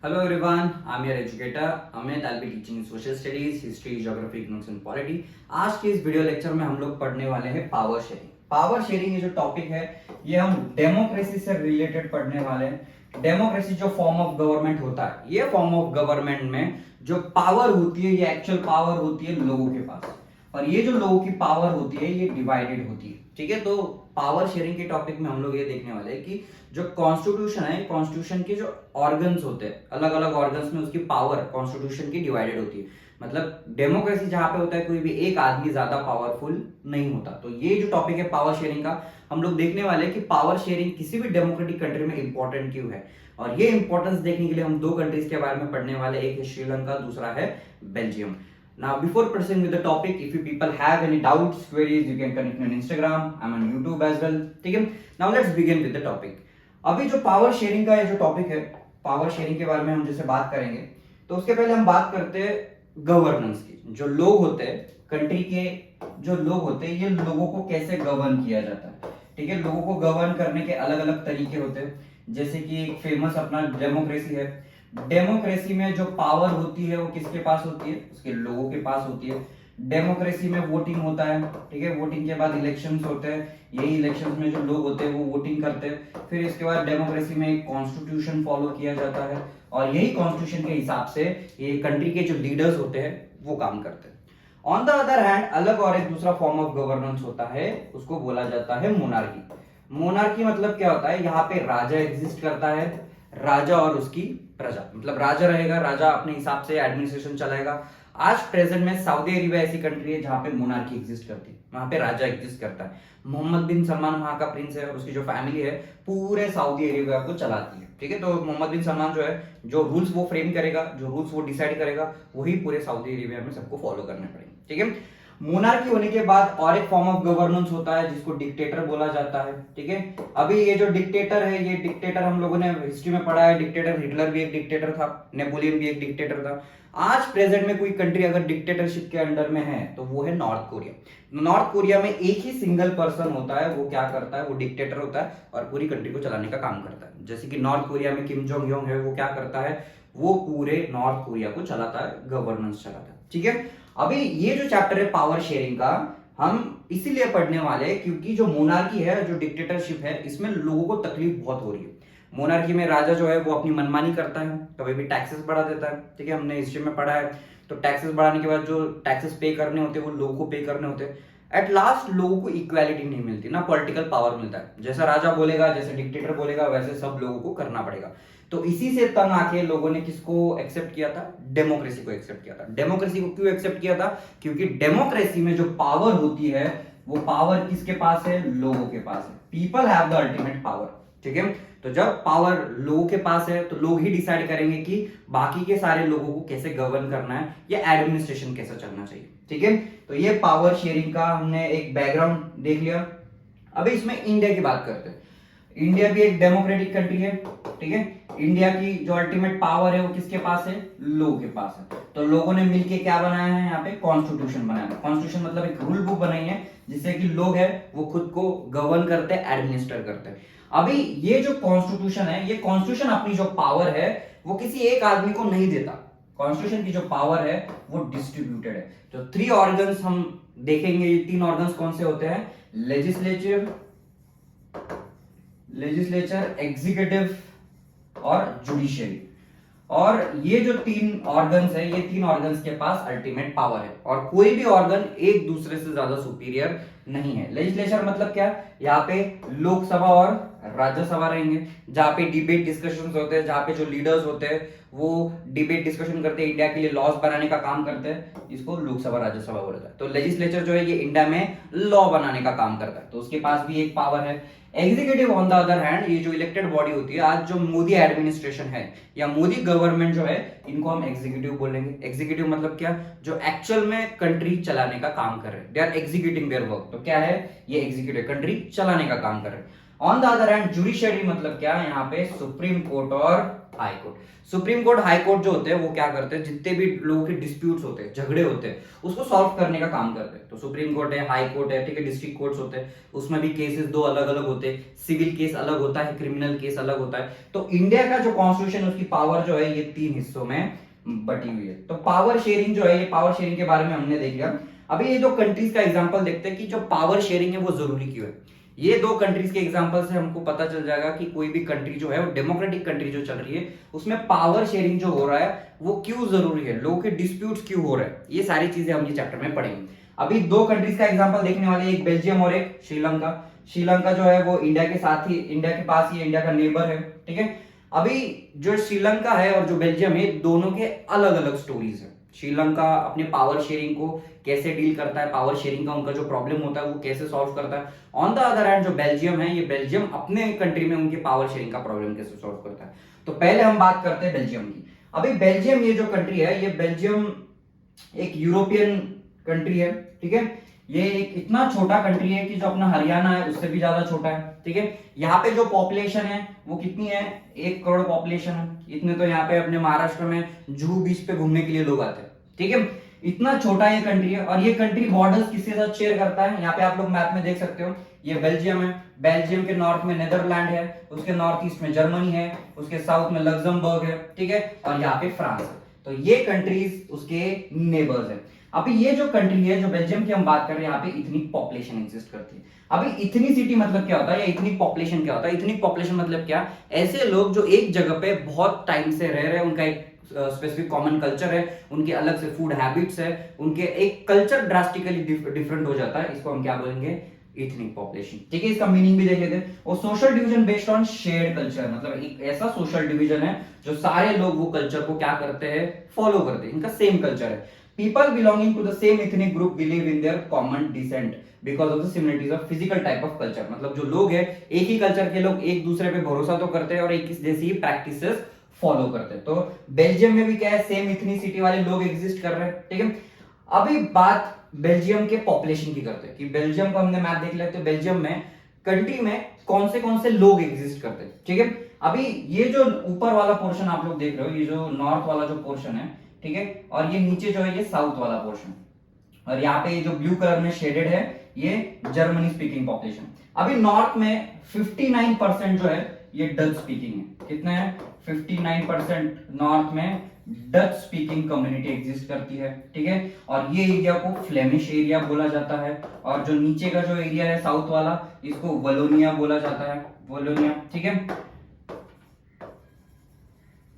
Hello everyone, I'm your educator Amit. I'll be teaching in social studies, history, geography, economics and polity. आज के इस video lecture में हम लोग पढ़ने वाले हैं पावर शेयरिंग। पावर शेयरिंग ये जो टॉपिक है ये हम डेमोक्रेसी से रिलेटेड पढ़ने वाले हैं। डेमोक्रेसी जो फॉर्म ऑफ गवर्नमेंट होता है, ये फॉर्म ऑफ गवर्नमेंट में जो पावर होती है ये एक्चुअल पावर होती है लोगों के पास, और ये जो लोगों की पावर होती है ये डिवाइडेड होती है। ठीक है, तो पावर शेयरिंग के टॉपिक में हम लोग ये देखने वाले हैं कि जो कॉन्स्टिट्यूशन है, कॉन्स्टिट्यूशन के जो ऑर्गन्स होते हैं, अलग अलग ऑर्गन्स में उसकी पावर कॉन्स्टिट्यूशन की डिवाइडेड होती है। मतलब डेमोक्रेसी जहां पे होता है कोई भी एक आदमी ज्यादा पावरफुल नहीं होता। तो ये जो टॉपिक है पावर शेयरिंग का, हम लोग देखने वाले हैं कि पावर शेयरिंग किसी भी डेमोक्रेटिक कंट्री में इंपॉर्टेंट क्यों है। और ये इंपॉर्टेंस देखने के लिए हम दो कंट्रीज के बारे में पढ़ने वाले, एक है श्रीलंका, दूसरा है Belgium. Now, before proceeding with the topic, if you people have any doubts, queries, you can connect me on Instagram. I'm on YouTube as well. ठीक है? Now let's begin with the topic. अभी जो power sharing का ये जो topic है, power sharing के बारे में हम जैसे बात करेंगे, तो उसके पहले हम बात करते हैं गवर्नेंस की। जो लोग होते हैं, कंट्री के जो लोग होते हैं, ये लोगों को कैसे गवर्न किया जाता है। ठीक है, लोगों को गवर्न करने के अलग अलग तरीके होते हैं। जैसे कि एक फेमस अपना डेमोक्रेसी है। डेमोक्रेसी में जो पावर होती है वो किसके पास होती है? उसके लोगों के पास होती है। डेमोक्रेसी में वोटिंग होता है। ठीक है, वोटिंग के बाद इलेक्शंस होते हैं। यही इलेक्शंस में जो लोग होते हैं वो वोटिंग करते हैं। फिर इसके बाद डेमोक्रेसी में एक कॉन्स्टिट्यूशन फॉलो किया जाता है, और यही कॉन्स्टिट्यूशन के हिसाब से ये कंट्री के जो लीडर्स होते हैं वो काम करते हैं। ऑन द अदर हैंड अलग और एक दूसरा फॉर्म ऑफ गवर्नेंस होता है, उसको बोला जाता है मोनार्की। मोनार्की मतलब क्या होता है? यहाँ पे राजा एग्जिस्ट करता है, राजा और उसकी प्रजा। मतलब राजा रहेगा, राजा अपने हिसाब से एडमिनिस्ट्रेशन चलाएगा। आज प्रेजेंट में सऊदी अरेबिया ऐसी कंट्री है जहां पे मोनार्की एग्जिस्ट करती है, वहां पे राजा एग्जिस्ट करता है। मोहम्मद बिन सलमान वहां का प्रिंस है, और उसकी जो फैमिली है पूरे सऊदी अरेबिया को चलाती है। ठीक है, तो मोहम्मद बिन सलमान जो है, जो रूल्स वो फ्रेम करेगा, जो रूल्स वो डिसाइड करेगा, वही पूरे सऊदी अरेबिया में सबको फॉलो करने पड़ेंगे। ठीक है, मोनार्की होने के बाद और एक फॉर्म ऑफ गवर्नेंस होता है जिसको डिक्टेटर बोला जाता है। ठीक है, अभी ये जो डिक्टेटर है, ये डिक्टेटर हम लोगों ने हिस्ट्री में पढ़ा है। डिक्टेटर हिटलर भी एक डिक्टेटर था, नेपोलियन भी एक डिक्टेटर था। आज प्रेजेंट में कोई कंट्री अगर डिक्टेटरशिप के अंडर में है तो वो है नॉर्थ कोरिया। नॉर्थ कोरिया में एक ही सिंगल पर्सन होता है, वो क्या करता है? वो डिक्टेटर होता है और पूरी कंट्री को चलाने का काम करता है। जैसे कि नॉर्थ कोरिया में किम जोंग योंग है, वो क्या करता है? वो पूरे नॉर्थ कोरिया को चलाता है, गवर्नेंस चलाता है। ठीक है, अभी ये जो चैप्टर है पावर शेयरिंग का, हम इसीलिए पढ़ने वाले हैं क्योंकि जो मोनार्की है, जो डिक्टेटरशिप है, इसमें लोगों को तकलीफ बहुत हो रही है। मोनार्की में राजा जो है वो अपनी मनमानी करता है, कभी भी टैक्सेस बढ़ा देता है। ठीक है, हमने हिस्ट्री में पढ़ा है। तो टैक्सेस बढ़ाने के बाद जो टैक्सेस पे करने होते हैं वो लोगों को पे करने होते हैं। एट लास्ट लोगों को इक्वालिटी नहीं मिलती, ना पॉलिटिकल पावर मिलता है। जैसा राजा बोलेगा, जैसे डिक्टेटर बोलेगा, वैसे सब लोगों को करना पड़ेगा। तो इसी से तंग आके लोगों ने किसको एक्सेप्ट किया था? डेमोक्रेसी को एक्सेप्ट किया था। डेमोक्रेसी को क्यों एक्सेप्ट किया था? क्योंकि डेमोक्रेसी में जो पावर होती है वो पावर किसके पास है? लोगों के पास है। People have the ultimate power. ठीक है, तो जब पावर लोगों के पास है तो लोग ही डिसाइड करेंगे कि बाकी के सारे लोगों को कैसे गवर्न करना है या एडमिनिस्ट्रेशन कैसा चलना चाहिए। ठीक है, तो ये पावर शेयरिंग का हमने एक बैकग्राउंड देख लिया। अभी इसमें इंडिया की बात करते हैं। इंडिया भी एक डेमोक्रेटिक कंट्री है। ठीक है, इंडिया की जो अल्टीमेट पावर है वो किसके पास है? लोगों के पास है। तो लोगों ने मिलके क्या बनाया है? यहाँ पे कॉन्स्टिट्यूशन बनाया है। कॉन्स्टिट्यूशन मतलब एक रूल बुक बनाई है जिससे कि लोग है वो खुद को गवर्न करते हैं, एडमिनिस्टर करते हैं। अभी ये जो कॉन्स्टिट्यूशन है, ये कॉन्स्टिट्यूशन अपनी जो पावर है वो किसी एक आदमी को नहीं देता। कॉन्स्टिट्यूशन की जो पावर है वो डिस्ट्रीब्यूटेड है। तो थ्री ऑर्गन्स हम देखेंगे। ये तीन ऑर्गन्स कौन से होते हैं? लेजिस्लेचर, एग्जीक्यूटिव और जुडिशियरी। और ये जो तीन ऑर्गन्स है, ये तीन ऑर्गन्स के पास अल्टीमेट पावर है, और कोई भी ऑर्गन एक दूसरे से ज्यादा सुपीरियर नहीं है। लेजिस्लेचर मतलब क्या? यहाँ पे लोकसभा और राज्यसभा रहेंगे, जहां पे डिबेट डिस्कशंस होते हैं, जहां पे जो लीडर्स होते हैं वो डिबेट डिस्कशन करते हैं, इंडिया के लिए लॉज बनाने का काम करते हैं। इसको लोकसभा राज्यसभा बोला जाता है। तो लेजिस्लेचर जो है ये इंडिया में लॉ बनाने का काम करता है, तो उसके पास भी एक पावर है। Executive on the other hand, ये जो इलेक्टेड बॉडी होती है, आज जो मोदी एडमिनिस्ट्रेशन है या मोदी गवर्नमेंट जो है, इनको हम एग्जीक्यूटिव बोलेंगे। एग्जीक्यूटिव मतलब क्या? जो एक्चुअल में कंट्री चलाने का काम कर रहे हैं, they are executing their work. तो क्या है? ये एग्जीक्यूटिव कंट्री चलाने का काम कर रहे हैं। On the other hand judiciary मतलब क्या? यहाँ पे सुप्रीम कोर्ट और high court. Supreme court high court जो होते हैं वो क्या करते हैं, जितने भी लोगों के डिस्प्यूट्स होते हैं, झगड़े होते हैं, उसको सॉल्व करने का काम करते हैं। तो सुप्रीम कोर्ट है, हाई कोर्ट है, ठीक है, डिस्ट्रिक्ट कोर्ट्स होते हैं, उसमें भी केसेस दो अलग अलग होते हैं, सिविल केस अलग होता है, क्रिमिनल केस अलग होता है। तो इंडिया का जो कॉन्स्टिट्यूशन, उसकी पावर जो है ये 3 हिस्सों में बटी हुई है। तो पावर शेयरिंग जो है, ये पावर शेयरिंग के बारे में हमने देख लिया। अभी ये दो कंट्रीज का एग्जांपल देखते हैं कि जो पावर शेयरिंग है वो जरूरी क्यों है। ये दो कंट्रीज के एग्जांपल से हमको पता चल जाएगा कि कोई भी कंट्री जो है, वो डेमोक्रेटिक कंट्री जो चल रही है, उसमें पावर शेयरिंग जो हो रहा है वो क्यों जरूरी है, लोगों के डिस्प्यूट्स क्यों हो रहे हैं, ये सारी चीजें हम ये चैप्टर में पढ़ेंगे। अभी दो कंट्रीज का एग्जांपल देखने वाले, एक बेल्जियम और एक श्रीलंका। श्रीलंका जो है वो इंडिया के साथ ही, इंडिया के पास ही, इंडिया का नेबर है, ठीक है। अभी जो श्रीलंका है और जो बेल्जियम है, दोनों के अलग अलग स्टोरीज है। श्रीलंका अपने पावर शेयरिंग को कैसे डील करता है, पावर शेयरिंग का उनका जो प्रॉब्लम होता है वो कैसे सॉल्व करता है। ऑन द अदर हैंड जो बेल्जियम है, ये बेल्जियम अपने कंट्री में उनकी पावर शेयरिंग का प्रॉब्लम कैसे सॉल्व करता है। तो पहले हम बात करते हैं बेल्जियम की। अभी बेल्जियम ये जो कंट्री है, ये बेल्जियम एक यूरोपियन कंट्री है, ठीक है। ये एक इतना छोटा कंट्री है कि जो अपना हरियाणा है उससे भी ज्यादा छोटा है, ठीक है। यहाँ पे जो पॉपुलेशन है वो कितनी है, 1 करोड़ पॉपुलेशन है। इतने तो यहाँ पे अपने महाराष्ट्र में जुहू बीच पे घूमने के लिए लोग आते हैं, ठीक है। इतना छोटा ये कंट्री है, और ये कंट्री बॉर्डर्स किसके साथ शेयर करता है, यहाँ पे आप लोग मैप में देख सकते हो, ये बेल्जियम है। बेल्जियम के नॉर्थ में नेदरलैंड है, उसके नॉर्थ ईस्ट में जर्मनी है, उसके साउथ में लग्जमबर्ग है, ठीक है, और यहाँ पे फ्रांस है। तो ये कंट्रीज उसके नेबर्स है। अभी ये जो कंट्री है, जो बेल्जियम की हम बात कर रहे हैं, यहाँ पे इतनी पॉपुलेशन एग्जिस्ट करती है। अभी इतनी सिटी मतलब क्या होता है, या इतनी पॉपुलेशन क्या होता है, इतनी पॉपुलेशन मतलब क्या, ऐसे लोग जो एक जगह पे बहुत टाइम से रह रहे हैं, उनका एक स्पेसिफिक कॉमन कल्चर है, उनके अलग से फूड हैबिट्स है, उनके एक कल्चर ड्रास्टिकली डिफरेंट हो जाता है। इसको हम क्या बोलेंगे, इथनिक पॉपुलेशन, ठीक है। इसका मीनिंग भी देख लेते हैं। और social division based on shared culture, मतलब एक ऐसा सोशल डिवीजन है जो सारे लोग वो कल्चर को क्या करते हैं, फॉलो करते हैं, इनका सेम कल्चर है। People belonging to the same ethnic group believe in their common descent because of the similarities of physical type of culture। मतलब जो लोग हैं, एक ही कल्चर के लोग एक दूसरे पे भरोसा तो करते हैं और एक जैसी ही प्रैक्टिसेस फॉलो करते हैं। तो बेल्जियम में भी क्या है, सेम इथनिसिटी वाले लोग एग्जिस्ट कर रहे हैं, ठीक है। अभी बात बेल्जियम के पॉपुलेशन की करते हैं कि बेल्जियम को हमने मैप देख लेते हैं, बेल्जियम में कंट्री में कौन से लोग एग्जिस्ट करते हैं, ठीक है। अभी ये जो ऊपर वाला पोर्शन आप लोग देख रहे हो, ये जो नॉर्थ वाला जो पोर्शन है, ठीक है, और ये नीचे जो है ये साउथ वाला पोर्शन, और यहाँ पे ये जो ब्लू कलर में शेडेड है ये जर्मनी स्पीकिंग पॉपुलेशन। अभी नॉर्थ में 59% जो है ये डच स्पीकिंग है। कितना है, 59% नॉर्थ में डच स्पीकिंग कम्युनिटी एग्जिस्ट करती है, ठीक है। और ये एरिया को फ्लेमिश एरिया बोला जाता है, और जो नीचे का जो एरिया है साउथ वाला, इसको वलोनिया बोला जाता है, वलोनिया, ठीक है,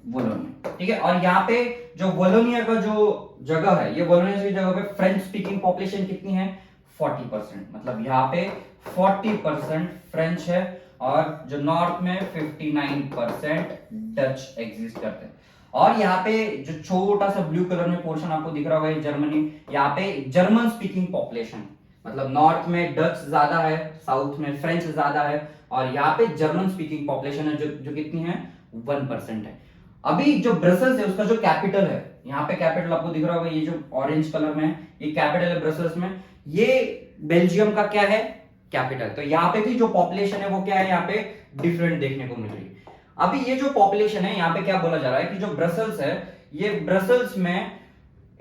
वोलोनिया, ठीक है। और यहाँ पे जो वोलोनिया का जो जगह है, ये वोलोनिया की जगह पे फ्रेंच स्पीकिंग पॉपुलेशन कितनी है, 40%। मतलब यहाँ पे 40% फ्रेंच है, और जो नॉर्थ में 59% डच एग्जिस्ट करते हैं। और यहाँ पे जो छोटा सा ब्लू कलर में पोर्शन आपको दिख रहा होगा जर्मनी, यहाँ पे जर्मन स्पीकिंग पॉपुलेशन, मतलब नॉर्थ में डच ज्यादा है, साउथ में फ्रेंच ज्यादा है, और यहाँ पे जर्मन स्पीकिंग पॉपुलेशन है जो कितनी है, 1% है। अभी जो ब्रसल्स है उसका जो कैपिटल है, यहाँ पे कैपिटल आपको दिख रहा होगा, ये जो ऑरेंज कलर में है ये कैपिटल है ब्रसल्स में, ये बेल्जियम का क्या है, कैपिटल। तो यहाँ पे भी जो पॉपुलेशन है वो क्या है, यहाँ पे डिफरेंट देखने को मिल रही है। अभी ये जो पॉपुलेशन है, यहाँ पे क्या बोला जा रहा है कि जो ब्रसल्स है, ये ब्रसल्स में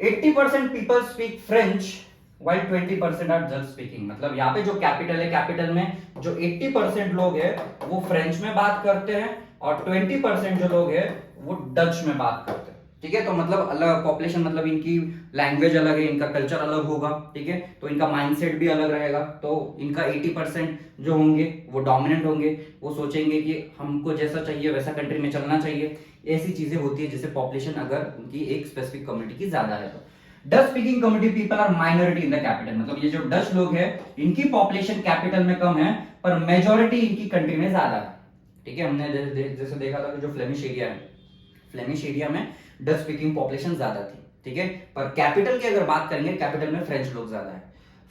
80% people speak French while 20% are Dutch speaking. मतलब यहाँ पे जो कैपिटल है, कैपिटल में जो 80% लोग है वो फ्रेंच में बात करते हैं, और 20% जो लोग है वो डच में बात करते हैं, ठीक है। तो मतलब अलग पॉपुलेशन, मतलब इनकी लैंग्वेज अलग है, इनका कल्चर अलग होगा, ठीक है, तो इनका माइंडसेट भी अलग रहेगा। तो इनका 80% जो होंगे वो डोमिनेंट होंगे, वो सोचेंगे कि हमको जैसा चाहिए वैसा कंट्री में चलना चाहिए। ऐसी चीजें होती है जैसे पॉपुलेशन अगर उनकी एक स्पेसिफिक कम्युनिटी की ज्यादा है। तो Dutch speaking community people are minority in the capital, मतलब ये जो डच लोग हैं इनकी पॉपुलेशन कैपिटल में कम है, पर मेजॉरिटी इनकी कंट्री में ज्यादा है, ठीक है। हमने जैसे देखा था कि जो फ्लेमिश एरिया है, फ्लेमिश एरिया में डच स्पीकिंग पॉपुलेशन ज्यादा थी, ठीक है। पर कैपिटल की अगर बात करेंगे, कैपिटल में फ्रेंच लोग ज्यादा है।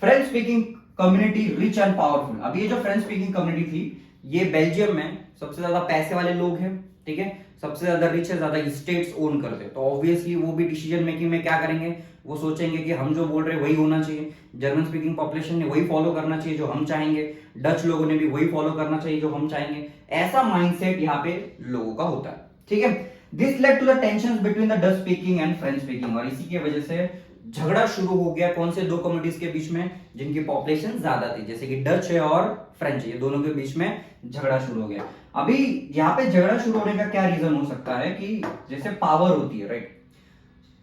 French speaking community rich and powerful. अब ये जो फ्रेंच स्पीकिंग कम्युनिटी थी, ये बेल्जियम में सबसे ज्यादा पैसे वाले लोग हैं, ठीक है, सबसे ज्यादा रिच है, ज्यादा स्टेट्स ओन करते हैं। तो ऑब्वियसली वो भी डिसीजन मेकिंग में क्या करेंगे, वो सोचेंगे कि हम जो बोल रहे हैं वही होना चाहिए, जर्मन स्पीकिंग पॉपुलेशन ने वही फॉलो करना चाहिए जो हम चाहेंगे, डच लोगों ने भी वही फॉलो करना चाहिए जो हम चाहेंगे। ऐसा माइंडसेट यहाँ पे लोगों का होता है, ठीक है। This led to the tensions between the Dutch speaking and French speaking, और इसी की वजह से झगड़ा शुरू हो गया कौन से दो कम्युनिटीज के बीच में जिनकी पॉपुलेशन ज्यादा थी, जैसे कि डच है और फ्रेंच, ये दोनों के बीच में झगड़ा शुरू हो गया। अभी यहाँ पे झगड़ा शुरू होने का क्या रीजन हो सकता है कि जैसे पावर होती है, राइट,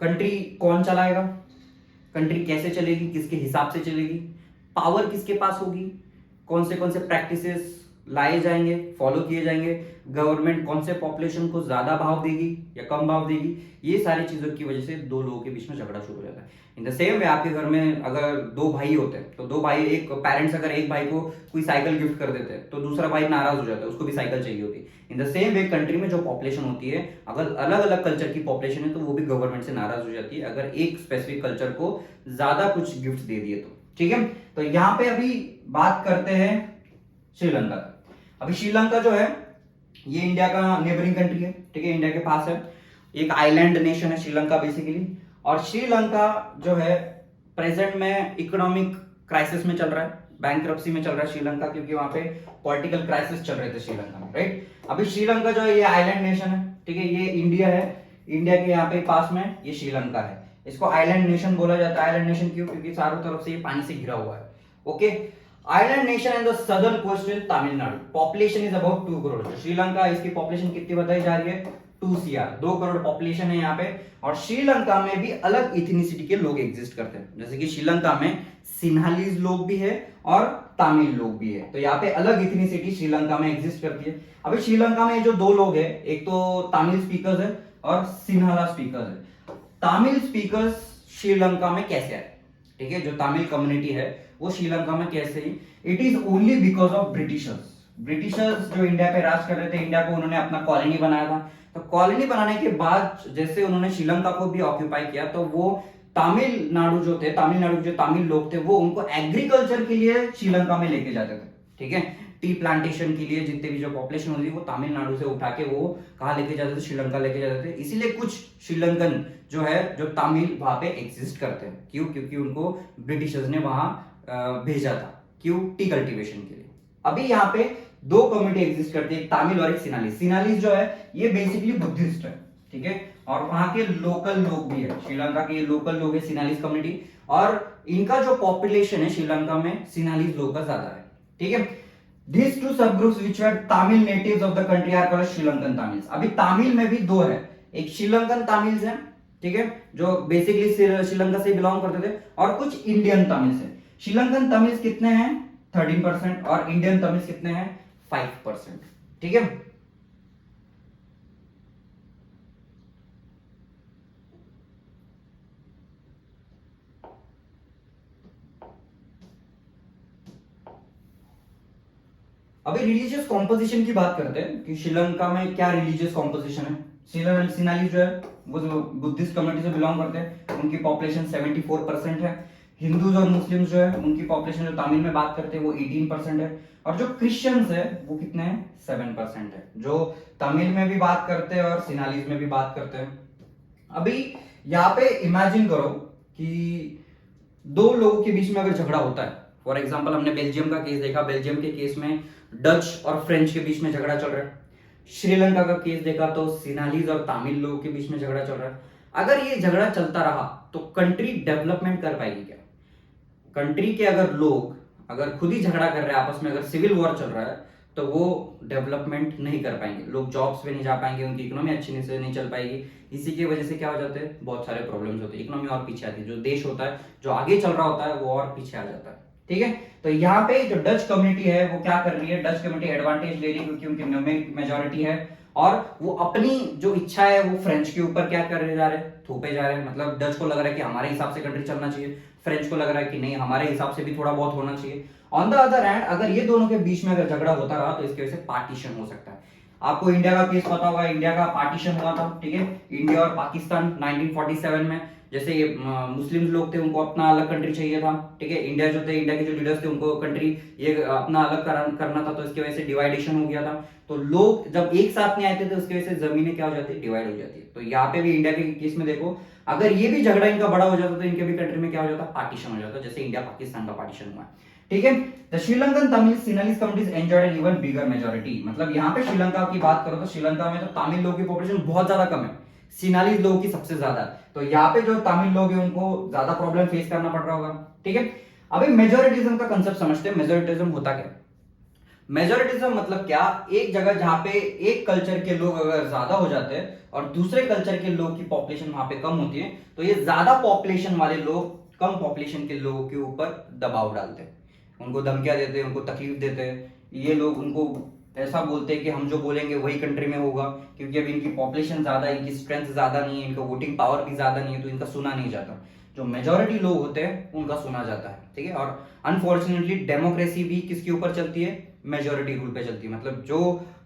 कंट्री कौन चलाएगा, कंट्री कैसे चलेगी, किसके हिसाब से चलेगी, पावर किसके पास होगी, कौन से प्रैक्टिसेस लाए जाएंगे, फॉलो किए जाएंगे, गवर्नमेंट कौन से पॉपुलेशन को ज्यादा भाव देगी या कम भाव देगी, ये सारी चीजों की वजह से दो लोगों के बीच में झगड़ा शुरू हो जाता है। इन द सेम वे आपके घर में अगर दो भाई होते हैं तो दो भाई, एक पेरेंट्स अगर एक भाई को कोई साइकिल गिफ्ट कर देते हैं तो दूसरा भाई नाराज हो जाता है, उसको भी साइकिल चाहिए होती है। In the same way country में जो पॉपुलेशन होती है, अगर अलग अलग कल्चर की पॉपुलेशन है तो वो भी गवर्नमेंट से नाराज हो जाती है अगर एक स्पेसिफिक कल्चर को ज्यादा कुछ गिफ्ट दे दिए तो। ठीक है, तो यहाँ पे अभी बात करते हैं श्रीलंका। अभी श्रीलंका जो है ये इंडिया का नेबरिंग कंट्री है, ठीक है, इंडिया के पास है, एक आइलैंड नेशन है श्रीलंका बेसिकली। और श्रीलंका जो है प्रेजेंट में इकोनॉमिक क्राइसिस में चल रहा है, बैंकरप्सी में चल रहा है श्रीलंका, क्योंकि वहां पे पॉलिटिकल क्राइसिस चल रहे थे श्रीलंका में, राइट। अभी श्रीलंका जो है ये आइलैंड नेशन है, ठीक है, ये इंडिया है, इंडिया के यहाँ पे पास में ये श्रीलंका है। इसको आइलैंड नेशन बोला जाता है। आइलैंड नेशन क्यों? क्योंकि चारों तरफ से ये पानी से घिरा हुआ है। Okay, island nation in the southern coast in Tamil Nadu, population is about 2 crore. Sri Lanka, इसकी पॉपुलेशन कितनी बताई जा रही है? 2 CR, 2 करोड़ पॉपुलेशन है यहाँ पे। और श्रीलंका में भी अलग इथनिसिटी के लोग एग्जिस्ट करते हैं, जैसे कि श्रीलंका में सिन्हालीज लोग भी है और तमिल लोग भी है, तो यहाँ पे अलग इथनिसिटी श्रीलंका में एग्जिस्ट करती है। अभी श्रीलंका में जो दो लोग है, एक तो तमिल स्पीकर्स है और सिन्हाला स्पीकर्स है। तमिल स्पीकर्स श्रीलंका में कैसे आए? ठीक है, जो तमिल कम्युनिटी है वो श्रीलंका में कैसे ही? It is only because of Britishers. Britishers जो इंडिया पे राज कर रहे थे, इंडिया को उन्होंने अपना कॉलोनी बनाया था, तो कॉलोनी बनाने के बाद जैसे उन्होंने श्रीलंका को भी ऑक्यूपाई किया, तो वो तमिलनाडु जो थे, तमिलनाडु के जो तमिल लोग थे, वो उनको एग्रीकल्चर के लिए श्रीलंका में लेके जाते थे। ठीक है, टी प्लांटेशन के लिए जितने भी जो पॉपुलेशन होती है वो तमिलनाडु से उठा के वो कहाँ लेके जाते थे? श्रीलंका लेके जाते थे। इसीलिए कुछ श्रीलंकन जो है, जो तमिल वहां पे एग्जिस्ट करते हैं। क्यों? क्योंकि उनको ब्रिटिशर्स ने वहां भेजा था। क्यों? टी कल्टीवेशन के लिए। अभी यहाँ पे दो कम्युनिटी एग्जिस्ट करती है, एक तमिल और एक सिनाली। सिनाली जो है ये बेसिकली बुद्धिस्ट है, ठीक है, और वहां के लोकल लोग भी है, श्रीलंका के लोकल लोग है सिनालीज कम्युनिटी, और इनका जो पॉपुलेशन है श्रीलंका में सिनालीज लोग का ज्यादा है। ठीक है, These two subgroups which were Tamil natives of the country are called Sri-Lankan Tamils. अभी तमिल में भी दो है, एक श्रीलंकन तमिल्स है, ठीक है, जो बेसिकली श्रीलंका से बिलोंग करते थे, और कुछ इंडियन तमिल्स है। श्रीलंकन तमिल्स कितने हैं? 13%, और इंडियन तमिल्स कितने हैं? 5%। ठीक है, अभी रिलीजियस कॉम्पोजिशन की बात करते हैं कि श्रीलंका में क्या रिलीजियस कॉम्पोजिशन है। सिनाली जो है वो जो बुद्धिस्ट कम्युनिटी से बिलोंग करते हैं, उनकी पॉपुलेशन 74% है। हिंदूज और मुस्लिम्स जो है उनकी पॉपुलेशन जो तमिल में बात करते हैं वो 18% है, और जो क्रिश्चियंस है वो कितने हैं? 7% है, जो तमिल में भी बात करते हैं और सिनालीज में भी बात करते हैं। अभी यहाँ पे इमेजिन करो कि दो लोगों के बीच में अगर झगड़ा होता है, फॉर एग्जाम्पल हमने बेल्जियम का केस देखा, बेल्जियम के केस में डच और फ्रेंच के बीच में झगड़ा चल रहा है। श्रीलंका का केस देखा तो सिनालीज और तमिल लोगों के बीच में झगड़ा चल रहा है। अगर ये झगड़ा चलता रहा तो कंट्री डेवलपमेंट कर पाएगी क्या? कंट्री के अगर लोग अगर खुद ही झगड़ा कर रहे हैं आपस में, अगर सिविल वॉर चल रहा है, तो वो डेवलपमेंट नहीं कर पाएंगे, लोग जॉब्स पे नहीं जा पाएंगे, उनकी इकोनॉमी अच्छी से नहीं चल पाएगी। इसी की वजह से क्या हो जाते हैं? बहुत सारे प्रॉब्लम्स होते हैं, इकोनॉमी और पीछे आती है, जो देश होता है जो आगे चल रहा होता है वो और पीछे आ जाता है। ठीक है, तो यहाँ पे जो डच कम्युनिटी है वो क्या कर रही है? डच कम्युनिटी एडवांटेज ले रही है क्योंकि उनकी न्यूमेरिक मेजॉरिटी है, और वो अपनी जो इच्छा है वो फ्रेंच के ऊपर क्या कर जा रहे हैं? थोपे जा रहे हैं। मतलब डच को लग रहा है कि हमारे हिसाब से कंट्री चलना चाहिए, फ्रेंच को लग रहा है कि नहीं, हमारे हिसाब से भी थोड़ा बहुत होना चाहिए। ऑन द अदर हैंड, अगर ये दोनों के बीच में अगर झगड़ा होता रहा तो इसकी वजह से पार्टीशन हो सकता है। आपको इंडिया का केस पता होगा, इंडिया का पार्टीशन हुआ था, ठीक है, इंडिया और पाकिस्तान 1947 में। जैसे ये मुस्लिम लोग थे, उनको अपना अलग कंट्री चाहिए था, ठीक है, इंडिया जो थे, इंडिया के जो लीडर्स थे, उनको कंट्री ये अपना अलग करना था, तो इसकी वजह से डिवाइडेशन हो गया था। तो लोग जब एक साथ नहीं आते थे, उसकी वजह से जमीनें क्या हो जाती है? डिवाइड हो जाती है। तो यहाँ पे भी इंडिया के केस में देखो, अगर ये भी झगड़ा इनका बड़ा हो जाता तो इनके भी कंट्री में क्या हो जाता? पार्टीशन हो जाता, जैसे इंडिया पाकिस्तान का पार्टीशन हुआ है। ठीक है। The Sri Lankan Tamil Sinhalese communities enjoyed an even bigger majority, मतलब यहाँ पे श्रीलंका की बात करो तो श्रीलंका में तो तमिल लोगों की पॉपुलेशन बहुत ज्यादा कम है, सिनालीज लोगों की सबसे ज्यादा। तो यहाँ पे जो तमिल लोग हैं उनको ज्यादा प्रॉब्लम फेस करना पड़ रहा होगा, ठीक है। अभी मेजोरिटिज्म का कंसेप्ट समझते हैं। मेजोरिटिज्म होता क्या? मेजोरिटिज्म मतलब क्या? एक जगह जहां पे एक कल्चर के लोग अगर ज्यादा हो जाते हैं और दूसरे कल्चर के लोग की पॉपुलेशन वहां पे कम होती है, तो ये ज्यादा पॉपुलेशन वाले लोग कम पॉपुलेशन के लोगों के ऊपर दबाव डालते हैं, उनको धमकियां देते हैं, उनको तकलीफ देते हैं। ये लोग उनको ऐसा बोलते हैं कि हम जो बोलेंगे वही कंट्री में होगा, क्योंकि अब इनकी पॉपुलेशन ज्यादा है, इनकी स्ट्रेंथ ज्यादा नहीं है, इनका वोटिंग पावर भी ज्यादा नहीं है, तो इनका सुना नहीं जाता। जो मेजोरिटी लोग होते हैं उनका सुना जाता है, ठीक है। और अनफॉर्चुनेटली डेमोक्रेसी भी किसके ऊपर चलती है? मेजोरिटी रूल पे चलती है। मतलब जो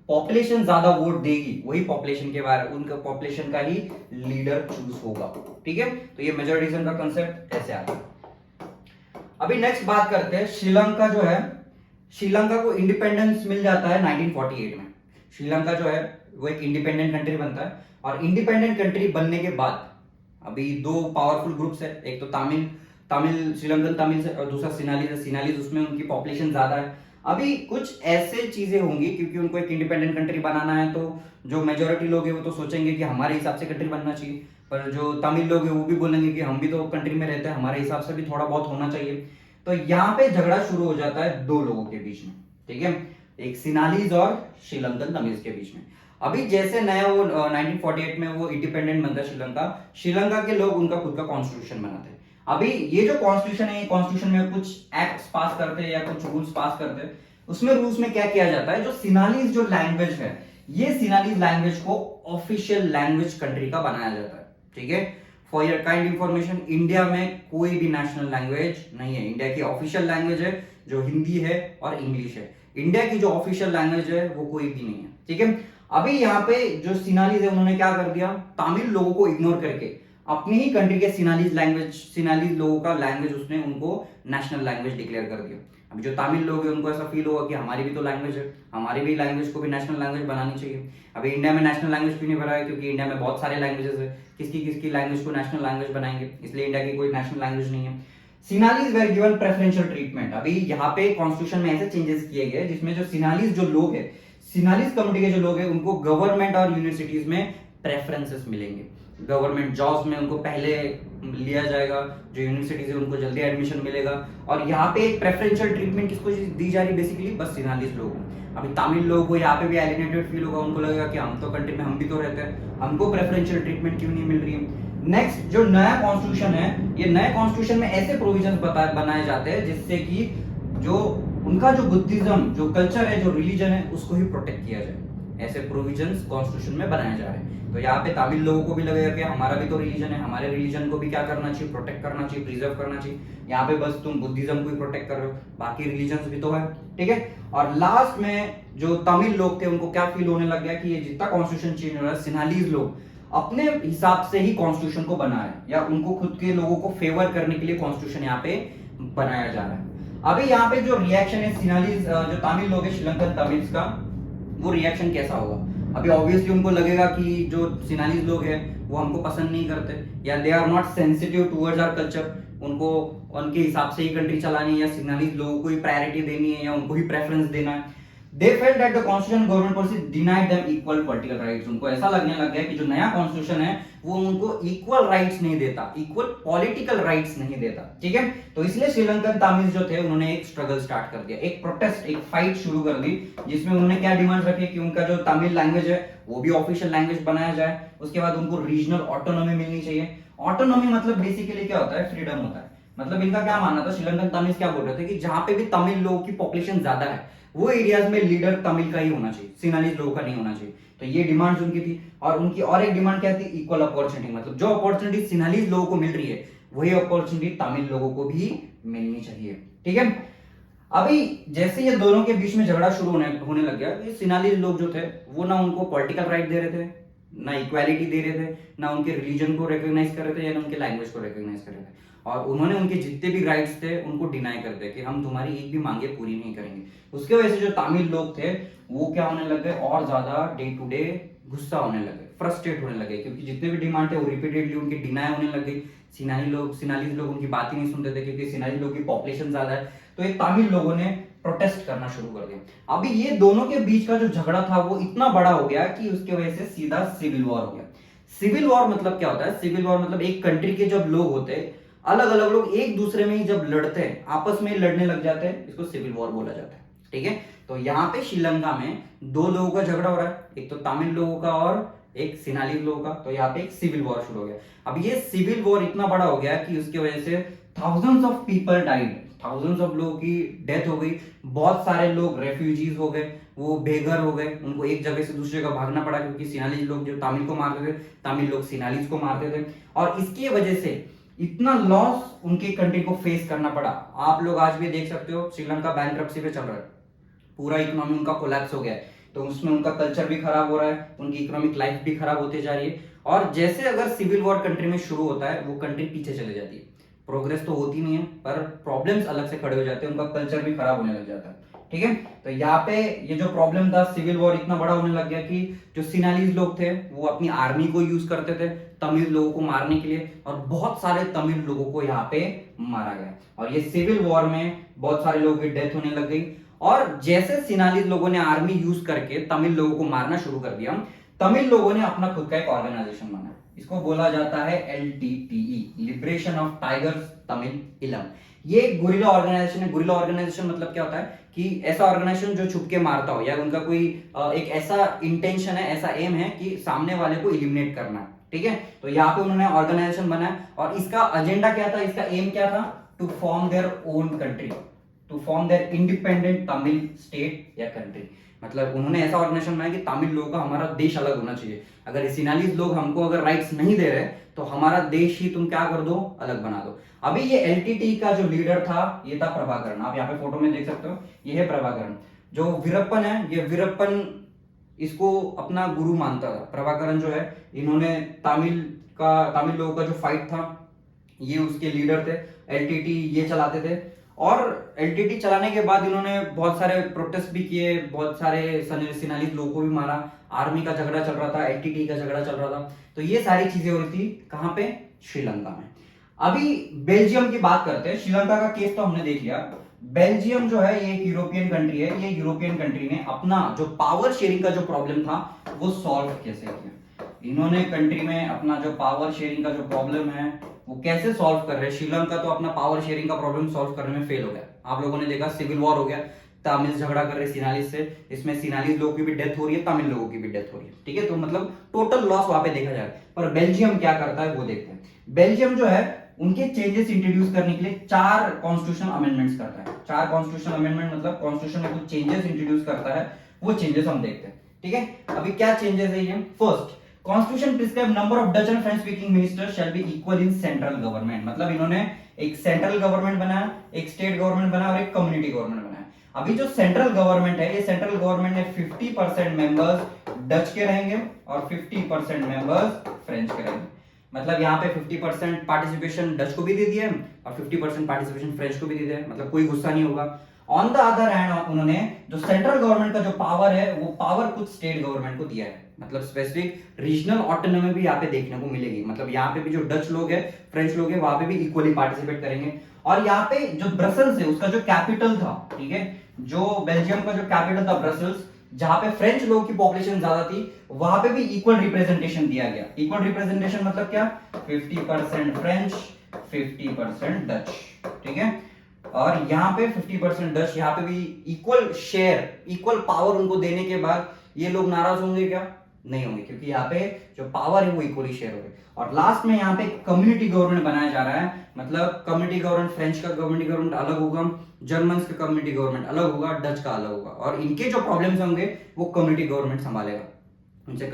पॉपुलेशन ज्यादा वोट देगी वही पॉपुलेशन के बारे उनका पॉपुलेशन का ही लीडर चूज होगा, ठीक है। तो ये मेजोरिटिज्म का कंसेप्ट ऐसे आता है। अभी नेक्स्ट बात करते हैं श्रीलंका जो है, श्रीलंका को इंडिपेंडेंस मिल जाता है 1948 में। श्रीलंका जो है वो एक इंडिपेंडेंट कंट्री बनता है, और इंडिपेंडेंट कंट्री बनने के बाद अभी दो पावरफुल ग्रुप्स है, एक तो तमिल तमिल श्रीलंकन तमिल से, और दूसरा सिनालीज है। सिनालीज उसमें उनकी पॉपुलेशन ज्यादा है। अभी कुछ ऐसे चीजें होंगी, क्योंकि उनको एक इंडिपेंडेंट कंट्री बनाना है, तो जो मेजोरिटी लोग हैं वो तो सोचेंगे कि हमारे हिसाब से कंट्री बनना चाहिए, पर जो तमिल लोग हैं वो भी बोलेंगे कि हम भी तो कंट्री में रहते हैं, हमारे हिसाब से भी थोड़ा बहुत होना चाहिए। तो यहाँ पे झगड़ा शुरू हो जाता है दो लोगों के बीच में, ठीक है, एक सिनालीज और श्रीलंकन तमिल के बीच में। अभी जैसे नया वो 1948 में वो इंडिपेंडेंट बनता है श्रीलंका, श्रीलंका के लोग उनका खुद का कॉन्स्टिट्यूशन बनाते हैं। अभी ये जो कॉन्स्टिट्यूशन है, ये कॉन्स्टिट्यूशन में कुछ एक्ट्स पास करते हैं या कुछ रूल्स पास करते हैं। उसमें रूल्स में क्या किया जाता है, जो सिनालीज जो लैंग्वेज है, ये सिनालीज लैंग्वेज को ऑफिशियल लैंग्वेज कंट्री का बनाया जाता है, ठीक है। For your kind information, India में कोई भी नेशनल लैंग्वेज नहीं है। इंडिया की ऑफिशियल लैंग्वेज है जो हिंदी है और इंग्लिश है। इंडिया की जो ऑफिशियल लैंग्वेज है वो कोई भी नहीं है, ठीक है। अभी यहाँ पे जो सिनालीज है उन्होंने क्या कर दिया, तमिल लोगों को इग्नोर करके अपनी ही कंट्री के सिनालीज लोगों का लैंग्वेज उसने उनको नेशनल लैंग्वेज डिक्लेयर कर दिया। अभी जो तमिल लोग हैं उनको ऐसा फील होगा कि हमारी भी तो लैंग्वेज है, हमारी भी लैंग्वेज को भी नेशनल लैंग्वेज बनानी चाहिए। अभी इंडिया में नेशनल लैंग्वेज क्यों नहीं बना है? क्योंकि इंडिया में बहुत सारे लैंग्वेजेस है, किसकी लैंग्वेज को नेशनल लैंग्वेज बनाएंगे, इसलिए इंडिया की कोई नेशनल लैंग्वेज नहीं है। सिनालीज वेर गिवन प्रेफरेंशियल ट्रीटमेंट। अभी यहाँ पे कॉन्स्टिट्यूशन में ऐसे चेंजेस किए गए जिसमें जो सिनालीज जो लोग है, सिनालीज कम्युनिटी के जो लोग हैं, उनको गवर्नमेंट और यूनिवर्सिटीज में प्रेफरेंसेस मिलेंगे। गवर्नमेंट जॉब्स में उनको पहले लिया जाएगा, जो यूनिवर्सिटीज है उनको जल्दी एडमिशन मिलेगा। और यहाँ पे एक प्रेफरेंशियल ट्रीटमेंट किसको दी जा रही है? बेसिकली बस सिनालीज लोगों को। अभी तमिल लोगों को यहाँ पे भी एलिनेटेड फील होगा, उनको लगेगा कि हम तो कंट्री में हम भी तो रहते हैं, हमको प्रेफरेंशियल ट्रीटमेंट क्यों नहीं मिल रही है। नेक्स्ट जो नया कॉन्स्टिट्यूशन है, ये नए कॉन्स्टिट्यूशन में ऐसे प्रोविजंस बनाए जाते हैं जिससे कि जो उनका जो बुद्धिज्म जो कल्चर है, जो रिलीजन है, उसको ही प्रोटेक्ट किया जाए। ऐसे प्रोविजंस कॉन्स्टिट्यूशन में बनाए जा रहे हैं। तो यहाँ पे तमिल लोगों को भी लगेगा कि हमारा भी तो रिलीजन है, हमारे रिलीजन को भी क्या करना चाहिए, प्रोटेक्ट करना चाहिए, प्रिजर्व करना चाहिए। यहाँ पे बस तुम बुद्धिज्म को ही प्रोटेक्ट कर रहे हो, बाकी रिलीजन भी तो है, ठीक है। और लास्ट में जो तमिल लोग थे उनको क्या फील होने लग गया कि ये जितना कॉन्स्टिट्यूशन चेंज हो रहा है, सिनालीज लोग अपने हिसाब से ही कॉन्स्टिट्यूशन को बना रहे हैं, या उनको खुद के लोगों को फेवर करने के लिए कॉन्स्टिट्यूशन यहाँ पे बनाया जा रहा है। अभी यहाँ पे जो रिएक्शन है सिनालीज जो तमिल लोग है श्रीलंकन तमिल्स का, वो रिएक्शन कैसा होगा? अभी ऑब्वियसली उनको लगेगा कि जो सिनालीज लोग हैं वो हमको पसंद नहीं करते, या they are not sensitive towards our culture, उनको उनके हिसाब से ही कंट्री चलानी है, या सिनालीज लोगों को ही प्रायोरिटी देनी है, या उनको ही प्रेफरेंस देना है। They felt that the constitution government policy denied them equal political rights. उनको ऐसा लगने लग गया कि जो नया कॉन्स्टिट्यूशन है वो उनको इक्वल राइट्स नहीं देता, इक्वल पॉलिटिकल राइट्स नहीं देता, ठीक है। तो इसलिए श्रीलंकन तमिल जो थे उन्होंने एक स्ट्रगल स्टार्ट कर दिया, एक प्रोटेस्ट, एक फाइट शुरू कर दी, जिसमें उन्होंने क्या डिमांड रखी कि उनका जो तमिल लैंग्वेज है वो भी ऑफिशियल लैंग्वेज बनाया जाए। उसके बाद उनको रीजनल ऑटोनॉमी मिलनी चाहिए। ऑटोनॉमी मतलब बेसिकली क्या होता है? फ्रीडम होता है। मतलब इनका क्या मानना था, श्रीलंकन तमिल क्या बोल रहे थे कि जहां पे भी तमिल लोगों की पॉपुलेशन ज्यादा है वो एरियाज में लीडर तमिल का ही होना चाहिए, सिनालीज लोगों का नहीं होना चाहिए। तो ये डिमांड्स उनकी थी। और उनकी और एक डिमांड क्या थी? Equal opportunity. मतलब जो अपॉर्चुनिटी सिनालीज लोगों को मिल रही है वही अपॉर्चुनिटी तमिल लोगों को भी मिलनी चाहिए, ठीक है। अभी जैसे ये दोनों के बीच में झगड़ा शुरू होने लग गया, ये सिनालीज लोग जो थे वो ना उनको पॉलिटिकल राइट दे रहे थे, ना इक्वालिटी दे रहे थे, ना उनके रिलीजन को रिकॉग्नाइज कर रहे थे, या ना उनके लैंग्वेज को रिकॉग्नाइज कर रहे थे। और उन्होंने उनके जितने भी राइट्स थे उनको डिनाई कर दिया कि हम तुम्हारी एक भी मांगे पूरी नहीं करेंगे। उसके वजह से जो तमिल लोग थे वो क्या होने लग गए, और ज्यादा डे टू डे गुस्सा होने लगे, फ्रस्ट्रेट होने लगे, क्योंकि जितने भी डिमांड थे वो रिपीटेडली उनकी डिनाई होने लग गई। सिनालीज लोग उनकी बात ही नहीं सुनते थे, क्योंकि सिनालीज लोग की पॉपुलेशन ज्यादा है। तो ये तमिल लोगों ने प्रोटेस्ट करना शुरू कर दिया। अभी ये दोनों के बीच का जो झगड़ा था वो इतना बड़ा हो गया कि उसकी वजह से सीधा सिविल वॉर हो गया। सिविल वॉर मतलब क्या होता है? सिविल वॉर मतलब एक कंट्री के जब लोग होते हैं, अलग अलग लोग एक दूसरे में ही जब लड़ते हैं, आपस में लड़ने लग जाते हैं, इसको सिविल वॉर बोला जाता है। ठीक है, तो यहाँ पे श्रीलंका में दो लोगों का झगड़ा हो रहा है, एक तो तमिल लोगों का और एक सिनाली लोगों का। तो यहाँ पे एक सिविल वॉर शुरू हो गया। अब ये सिविल वॉर इतना बड़ा हो गया कि उसकी वजह से thousands of people died, thousands of लोगों की डेथ हो गई। बहुत सारे लोग रेफ्यूजीज हो गए, वो बेघर हो गए, उनको एक जगह से दूसरी जगह भागना पड़ा, क्योंकि सिनालीज लोग जो तमिल को मारते थे, तमिल लोग सिनालीज को मारते थे, और इसकी वजह से इतना लॉस उनके कंट्री को फेस करना पड़ा। आप लोग आज भी देख सकते हो श्रीलंका बैंकरप्सी पे चल रहा है, पूरा इकोनॉमी उनका कोलैप्स हो गया है। तो उसमें उनका कल्चर भी खराब हो रहा है, उनकी इकोनॉमिक लाइफ भी खराब होती जा रही है। और जैसे अगर सिविल वॉर कंट्री में शुरू होता है, वो कंट्री पीछे चले जाती है। प्रोग्रेस तो होती नहीं है, पर प्रॉब्लम्स अलग से खड़े हो जाते हैं, उनका कल्चर भी खराब होने लग जाता है। ठीक है, तो यहाँ पे ये जो प्रॉब्लम था, सिविल वॉर इतना बड़ा होने लग गया कि जो सिनालीज लोग थे वो अपनी आर्मी को यूज करते थे तमिल लोगों को मारने के लिए, और बहुत सारे तमिल लोगों को यहाँ पे मारा गया। और ये सिविल वॉर में बहुत सारे लोगों की डेथ होने लग गई। और जैसे सिनालीज लोगों ने आर्मी यूज करके तमिल लोगों को मारना शुरू कर दिया, तमिल लोगों ने अपना खुद का एक ऑर्गेनाइजेशन बनाया। इसको बोला जाता है LTTE, liberation of tigers Tamil इलम। ये एक गुरिल्ला ऑर्गेनाइजेशन है। गुरिल्ला ऑर्गेनाइजेशन मतलब क्या होता है कि ऐसा ऑर्गेनाइजेशन जो छुप के मारता हो, या उनका कोई एक ऐसा इंटेंशन है, ऐसा एम है कि सामने वाले को इलिमिनेट करना। ठीक है, तो यहाँ पे उन्होंने ऑर्गेनाइजेशन बनाया, और इसका एजेंडा क्या था, इसका एम क्या था? To form their own country, to form their independent Tamil state या कंट्री। मतलब उन्होंने ऐसा ऑर्गेनाइजेशन बनाया कि तमिल लोगों का हमारा देश अलग होना चाहिए। अगर सिनालीज लोग हमको अगर राइट्स नहीं दे रहे, तो हमारा देश ही तुम क्या कर दो, अलग बना दो। अभी ये LTTE का जो लीडर था, ये था प्रभाकरण। आप यहाँ पे फोटो में देख सकते हो, ये है प्रभाकरण। जो वीरप्पन है, ये वीरप्पन इसको अपना गुरु मानता था। प्रभाकरण जो है, इन्होंने तमिल लोगों का जो फाइट था, ये उसके लीडर थे। LTTE ये चलाते थे, और LTTE चलाने के बाद इन्होंने बहुत सारे प्रोटेस्ट भी किए, बहुत सारे सिनालीज लोगों को भी मारा, आर्मी का झगड़ा चल रहा था, LTTE का झगड़ा चल रहा था। तो ये सारी चीजें हो रही थी कहां पे? श्रीलंका में। अभी बेल्जियम की बात करते हैं। श्रीलंका का केस तो हमने देख लिया। बेल्जियम जो है, ये एक यूरोपियन कंट्री है। ये यूरोपियन कंट्री ने अपना जो पावर शेयरिंग का जो प्रॉब्लम था वो सॉल्व कैसे किया? इन्होंने कंट्री में अपना जो पावर शेयरिंग का जो प्रॉब्लम है वो कैसे सॉल्व कर रहे हैं? श्रीलंका तो अपना पावर शेयरिंग का प्रॉब्लम सॉल्व करने में फेल हो गया। आप लोगों ने देखा, सिविल वॉर हो गया, तमिल झगड़ा कर रहे सिनालीज से, इसमें सिनालीज लोगों की भी डेथ हो रही है, तमिल लोगों की भी डेथ हो रही है। ठीक है, तो मतलब टोटल लॉस वहां पे देखा जाए। पर बेल्जियम क्या करता है वो देखते हैं। बेल्जियम जो है, उनके चेंजेस इंट्रोड्यूस करने के लिए 4 कॉन्स्टिट्यूशन अमेंडमेंट्स करता है। 4 कॉन्स्टिट्यूशन अमेंडमेंट मतलब कॉन्स्टिट्यूशन में कुछ चेंजेस इंट्रोड्यूस करता है, वो चेंजेस हम देखते हैं। ठीक है, अभी क्या चेंजेस है ये? First, constitution prescribe number of Dutch and French speaking ministers shall be equal in central government. मतलब इन्होंने एक सेंट्रल गवर्नमेंट बनाया, एक स्टेट गवर्नमेंट बनाया, और एक कम्युनिटी गवर्नमेंट बनाया। अभी जो सेंट्रल गवर्नमेंट है, ये सेंट्रल गवर्नमेंट में 50% मेंबर्स डच के रहेंगे और 50% मेंबर्स फ्रेंच के रहेंगे। मतलब यहाँ पे 50% पार्टिसिपेशन डच को भी दे दिया और 50% पार्टिसिपेशन फ्रेंच को भी दे दिया। मतलब कोई गुस्सा नहीं होगा। ऑन द अदर हैंड, उन्होंने जो सेंट्रल गवर्नमेंट का जो पावर है, वो पावर कुछ स्टेट गवर्नमेंट को दिया है। मतलब स्पेसिफिक रीजनल ऑटोनॉमी भी यहाँ पे देखने को मिलेगी। मतलब यहाँ पे भी जो डच लोग हैं, फ्रेंच लोग हैं, वहां पे भी इक्वली पार्टिसिपेट करेंगे। और यहाँ पे जो ब्रसल्स है, उसका जो कैपिटल था, ठीक है, जो बेल्जियम का जो कैपिटल था ब्रसल्स, जहां पे फ्रेंच लोगों की पॉपुलेशन ज्यादा थी, वहां पे भी इक्वल रिप्रेजेंटेशन दिया गया। इक्वल रिप्रेजेंटेशन मतलब क्या? 50% फ्रेंच, 50% डच। ठीक है, और यहाँ पे 50% डच, यहाँ पे भी इक्वल शेयर, इक्वल पावर उनको देने के बाद ये लोग नाराज होंगे क्या? नहीं होंगे, क्योंकि यहाँ पे जो पावर है वो इक्वली शेयर हो गई। और लास्ट में यहाँ पे कम्युनिटी गवर्नमेंट बनाया जा रहा है। मतलब कम्युनिटी गवर्नमेंट, फ्रेंच का कम्युनिटी गवर्नमेंट अलग होगा, जर्मन का कम्युनिटी गवर्नमेंट अलग होगा, डच का अलग होगा, और इनके जो प्रॉब्लम्स होंगे वो कम्युनिटी गवर्नमेंट संभालेगा। उनके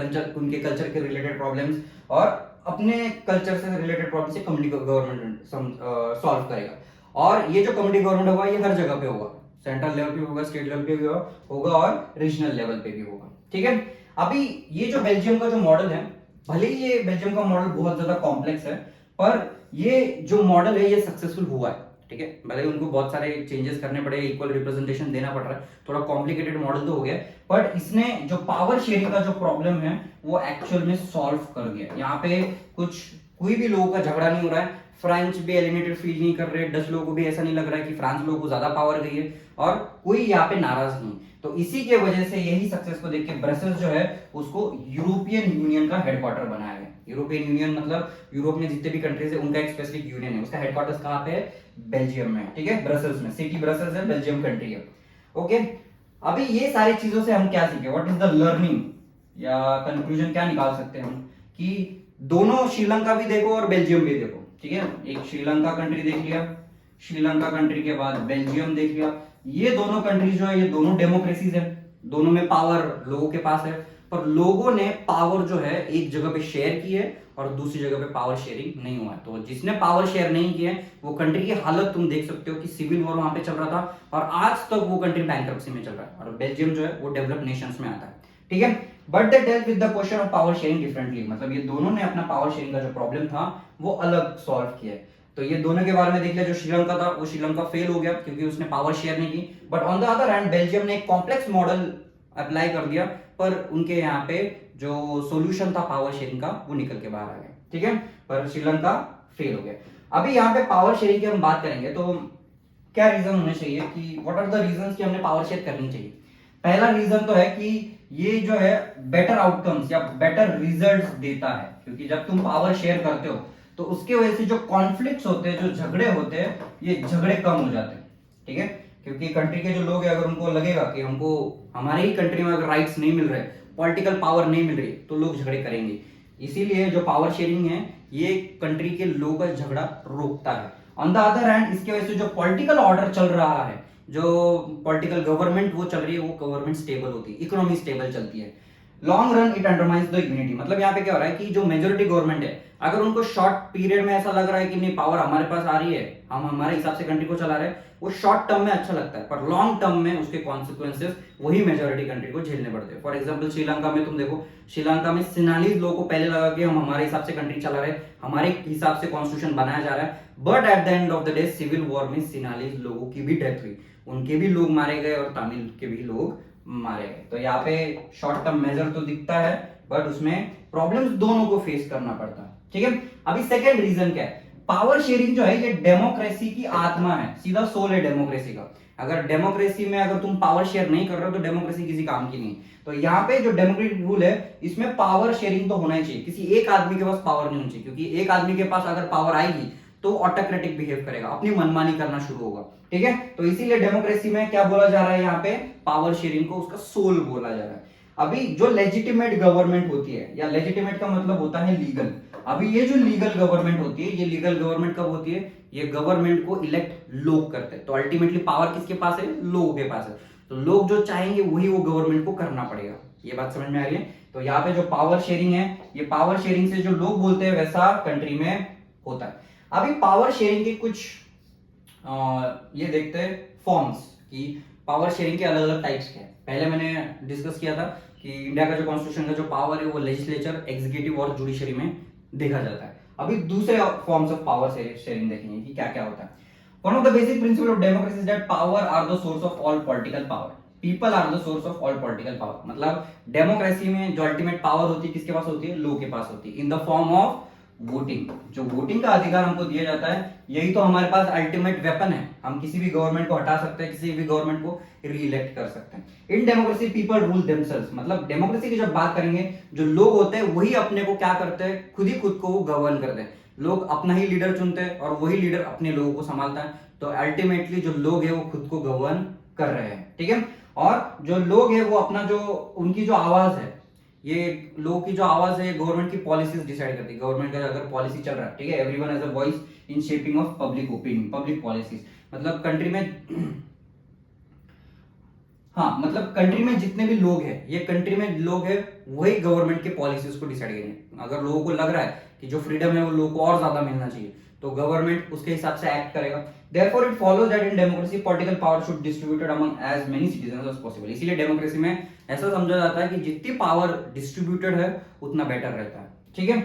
कल्चर के रिलेटेड प्रॉब्लम्स और अपने कल्चर से रिलेटेड प्रॉब्लम से कम्युनिटी गवर्नमेंट सॉल्व करेगा। और ये जो कम्युनिटी गवर्नमेंट होगा, ये हर जगह पे होगा, सेंट्रल लेवल पे होगा, स्टेट लेवल पे भी होगा और रीजनल लेवल पे भी होगा। ठीक है, अभी ये जो बेल्जियम का जो मॉडल है, भले ही ये बेल्जियम का मॉडल बहुत ज्यादा कॉम्प्लेक्स है, पर ये जो मॉडल है ये सक्सेसफुल हुआ है। ठीक है, भले ही उनको बहुत सारे चेंजेस करने पड़े, इक्वल रिप्रेजेंटेशन देना पड़ रहा है, थोड़ा कॉम्प्लिकेटेड मॉडल तो हो गया, बट इसने जो पावर शेयरिंग का जो प्रॉब्लम है वो एक्चुअल में सॉल्व कर दिया। यहाँ पे कोई भी लोगों का झगड़ा नहीं हो रहा है, फ्रेंच भी एलिनेटेड फील नहीं कर रहे, डच लोगों को भी ऐसा नहीं लग रहा है कि फ्रांस लोगों को ज्यादा पावर गई है, और कोई यहाँ पे नाराज नहीं। तो इसी के वजह से यही सक्सेस को देख के ब्रसेल्स जो है उसको यूरोपियन यूनियन का हेडक्वार्टर बनाया गया। यूरोपियन यूनियन मतलब यूरोप में जितने भी कंट्रीज है उनका एक स्पेसिफिक यूनियन है, उसका हेडक्वार्टर्स कहाँ पे है? बेल्जियम में, ठीक है, ब्रसेल्स में, सिटी ब्रसेल्स है, बेल्जियम कंट्री है। ओके, अभी ये सारी चीजों से हम क्या सीखे, व्हाट इज द लर्निंग या कंक्लूजन क्या निकाल सकते हैं हम, कि दोनों श्रीलंका भी देखो और बेल्जियम भी देखो, ठीक है, एक श्रीलंका कंट्री देख लिया, श्रीलंका कंट्री के बाद बेल्जियम देख लिया, ये दोनों कंट्रीज जो है ये दोनों डेमोक्रेसीज है, दोनों में पावर लोगों के पास है, पर लोगों ने पावर जो है एक जगह पे शेयर की है और दूसरी जगह पे पावर शेयरिंग नहीं हुआ है। तो जिसने पावर शेयर नहीं किया है वो कंट्री की हालत तुम देख सकते हो कि सिविल वॉर वहां पे चल रहा था और आज तक वो कंट्री बैंकरप्सी में चल रहा है, और बेल्जियम जो है वो डेवलप्ड नेशंस में आता है, ठीक है। But they dealt with the question of power sharing differently, मतलब ये दोनों ने अपना पावर शेयरिंग का जो प्रॉब्लम था वो अलग सॉल्व किया है। तो ये दोनों के बारे में देख लिया, जो श्रीलंका था वो श्रीलंका फेल हो गया क्योंकि उसने पावर शेयर नहीं की, but on the other hand Belgium ने एक कॉम्प्लेक्स मॉडल अप्लाई कर दिया, पर उनके यहाँ पे जो सॉल्यूशन था पावर शेयरिंग का वो निकल के बाहर आ गया, ठीक है, पर श्रीलंका फेल हो गया। अभी यहाँ पे पावर शेयरिंग की हम बात करेंगे तो क्या रीजन होने चाहिए, कि व्हाट आर द रीजंस कि हमने पावर शेयर करनी चाहिए। पहला रीजन तो है कि ये जो है बेटर आउटकम्स या बेटर रिजल्ट्स देता है, क्योंकि जब तुम पावर शेयर करते हो तो उसके वजह से जो कॉन्फ्लिक्ट्स होते हैं, जो झगड़े होते हैं, ये झगड़े कम हो जाते हैं, ठीक है, क्योंकि कंट्री के जो लोग हैं अगर उनको लगेगा कि हमको हमारे ही कंट्री में अगर राइट्स नहीं मिल रहे, पॉलिटिकल पावर नहीं मिल रही, तो लोग झगड़े करेंगे। इसीलिए जो पावर शेयरिंग है ये कंट्री के लोगों का झगड़ा रोकता है। ऑन द अदर हैंड इसके वजह से जो पॉलिटिकल ऑर्डर चल रहा है, जो पॉलिटिकल गवर्नमेंट वो चल रही है, वो गवर्नमेंट स्टेबल होती है, इकोनॉमी स्टेबल चलती है। Long run it undermines the unity, मतलब यहाँ पे क्या हो रहा है कि जो मेजोरिटी गवर्नमेंट है अगर उनको शॉर्ट पीरियड में ऐसा लग रहा है कि नहीं पावर हमारे पास आ रही है, हम हमारे हिसाब से कंट्री को चला रहे हैं, वो शॉर्ट टर्म में अच्छा लगता है, पर लॉन्ग टर्म में उसके कॉन्सिक्वेंसेस वही मेजोरिटी कंट्री को झेलने पड़ते हैं। फॉर एग्जांपल श्रीलंका में तुम देखो, श्रीलंका में 47 लोगों को पहले लगा कि हम हमारे हिसाब से कंट्री चला रहे हैं, हमारे हिसाब से कॉन्स्टिट्यूशन बनाया जा रहा है, but at the end of the day civil war में 47 लोगों की भी डेथ हुई, उनके भी लोग मारे गए और तमिल के भी लोग मारे गए। तो यहाँ पे शॉर्ट टर्म मेजर तो दिखता है, बट उसमें प्रॉब्लम्स दोनों को फेस करना पड़ता है, ठीक है। अभी सेकंड रीजन क्या है, पावर शेयरिंग जो है ये डेमोक्रेसी की आत्मा है, सीधा सोल है डेमोक्रेसी का। अगर डेमोक्रेसी में अगर तुम पावर शेयर नहीं कर रहे हो तो डेमोक्रेसी किसी काम की नहीं। तो यहाँ पे जो डेमोक्रेटिक रूल है इसमें पावर शेयरिंग तो होना ही चाहिए, किसी एक आदमी के पास पावर नहीं होनी चाहिए, क्योंकि एक आदमी के पास अगर पावर आएगी तो ऑटोक्रेटिक बिहेव करेगा, अपनी मनमानी करना शुरू होगा, ठीक है। तो इसीलिए डेमोक्रेसी में क्या बोला जा रहा है, यहाँ पे पावर शेयरिंग को उसका सोल बोला जा रहा है। अभी जो लेजिटिमेट गवर्नमेंट होती है, या लेजिटिमेट का मतलब होता है लीगल, अभी ये जो लीगल गवर्नमेंट होती है, ये लीगल गवर्नमेंट कब होती है, ये गवर्नमेंट को इलेक्ट लोग करते हैं, तो अल्टीमेटली पावर किसके पास है, लोगों के पास है, तो लोग जो चाहेंगे वही वो गवर्नमेंट को करना पड़ेगा। ये बात समझ में आ रही है। तो यहाँ पे जो पावर शेयरिंग है, ये पावर शेयरिंग से जो लोग बोलते हैं वैसा कंट्री में होता है। अभी पावर शेयरिंग के कुछ ये देखते हैं फॉर्म्स, कि पावर शेयरिंग के अलग अलग टाइप्स क्या है। पहले मैंने डिस्कस किया था कि इंडिया का जो कॉन्स्टिट्यूशन का जो पावर है वो लेजिस्लेचर, एग्जीक्यूटिव और जुडिशरी में देखा जाता है। अभी दूसरे फॉर्म्स ऑफ पावर शेयरिंग देखेंगे कि क्या क्या होता है। One of the basic principle of democracy is that power are the source of all political power, people are the source of all political power. मतलब डेमोक्रेसी में जो अल्टीमेट पावर होती है किसके पास होती है, लोग के पास होती है, in the form of voting. जो वोटिंग का अधिकार हमको दिया जाता है, यही तो हमारे पास अल्टीमेट वेपन है, हम किसी भी गवर्नमेंट को हटा सकते हैं, किसी भी गवर्नमेंट को रीइलेक्ट कर सकते हैं। In democracy people rule themselves, मतलब डेमोक्रेसी की जब बात करेंगे, जो लोग होते हैं वही अपने को क्या करते हैं, खुद ही खुद को गवर्न करते हैं। लोग अपना ही लीडर चुनते हैं और वही लीडर अपने लोगों को संभालता है। तो अल्टीमेटली जो लोग है वो खुद को गवर्न कर रहे हैं, ठीक है। और जो लोग है वो अपना जो उनकी जो आवाज है, ये लोगों की जो आवाज है गवर्नमेंट की पॉलिसीज डिसाइड करती है। गवर्नमेंट का अगर पॉलिसी चल रहा है, ठीक है, everyone has a voice in shaping of public opinion, public policies. मतलब कंट्री में हाँ, मतलब कंट्री में जितने भी लोग हैं, ये कंट्री में लोग हैं वही गवर्नमेंट के पॉलिसीज को डिसाइड करेंगे। अगर लोगों को लग रहा है कि जो फ्रीडम है वो लोगों को और ज्यादा मिलना चाहिए, तो गवर्नमेंट उसके हिसाब से एक्ट करेगा। Therefore it follows that in democracy political power should distributed among as many citizens as possible। इसीलिए डेमोक्रेसी में ऐसा समझा जाता है कि जितनी पावर डिस्ट्रीब्यूटेड है उतना बेटर रहता है, ठीक है।